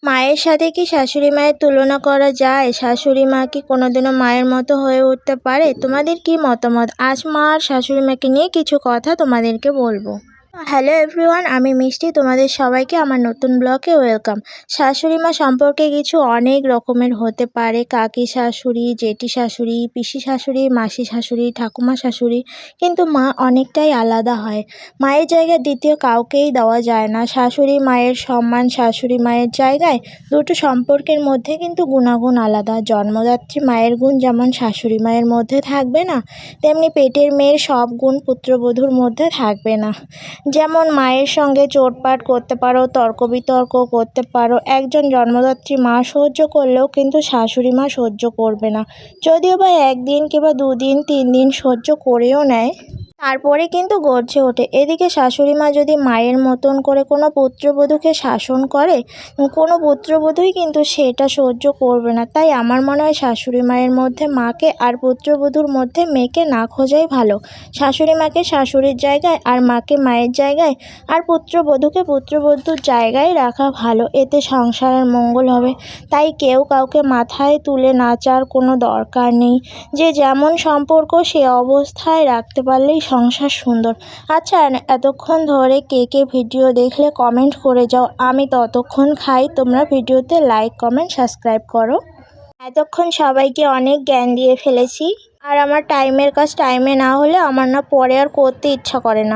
মায়ের সাথে কি শাশুড়ি মায়ের তুলনা করা যায়? শাশুড়ি মা কি কোনোদিনও মায়ের মতো হয়ে উঠতে পারে? তোমাদের কি মতামত? আজ মা আর শাশুড়ি মাকে নিয়ে কিছু কথা তোমাদেরকে বলবো। হ্যালো এভরিওয়ান, আমি মিষ্টি, তোমাদের সবাইকে আমার নতুন ব্লগে ওয়েলকাম। শাশুড়ি মা সম্পর্কে কিছু অনেক রকমের হতে পারে। কাকি শাশুড়ি, জেঠি শাশুড়ি, পিসি শাশুড়ি, মাসি শাশুড়ি, ঠাকুমা শাশুড়ি, কিন্তু মা অনেকটাই আলাদা হয়। মায়ের জায়গায় দ্বিতীয় কাউকেই দেওয়া যায় না। শাশুড়ি মায়ের সম্মান শাশুড়ি মায়ের জায়গায়, দুটো সম্পর্কের মধ্যে কিন্তু গুণাগুণ আলাদা। জন্মদাত্রী মায়ের গুণ যেমন শাশুড়ি মায়ের মধ্যে থাকবে না, তেমনি পেটের মেয়ের সব গুণ পুত্রবধূর মধ্যে থাকবে না। যেমন মায়ের সঙ্গে চোটপাট করতে পারো, তর্ক বিতর্ক করতে পারো, একজন জন্মদাত্রী মা সহ্য করলেও কিন্তু শাশুড়ি মা সহ্য করবে না। যদিও বা একদিন কিংবা 2 দিন 3 দিন সহ্য করেও নেয়, তারপরে কিন্তু গর্জে ওঠে। এদিকে শাশুড়ি মা যদি মায়ের মতন করে কোনো পুত্রবধূকে শাসন করে, কোনো পুত্রবধূই কিন্তু সেটা সহ্য করবে না। তাই আমার মনে হয় শাশুড়ি মায়ের মধ্যে মাকে আর পুত্রবধূর মধ্যে মেয়েকে না খোঁজাই ভালো। শাশুড়ি মাকে শাশুড়ির জায়গায় আর মাকে মায়ের জায়গায় আর পুত্রবধূকে পুত্রবধূর জায়গায় রাখা ভালো, এতে সংসারের মঙ্গল হবে। তাই কেউ কাউকে মাথায় তুলে নাচার কোনো দরকার নেই। যে যেমন সম্পর্ক সে অবস্থায় রাখতে পারলেই সংসার সুন্দর। আচ্ছা, এতক্ষণ ধরে কে কে ভিডিও দেখলে কমেন্ট করে যাও। আমি ততক্ষণ খাই, তোমরা ভিডিওতে লাইক কমেন্ট সাবস্ক্রাইব করো। এতক্ষণ সবাইকে অনেক জ্ঞান দিয়ে ফেলেছি, আর আমার টাইমের কাজ টাইমে না হলে আমার না পরে আর করতে ইচ্ছা করে না।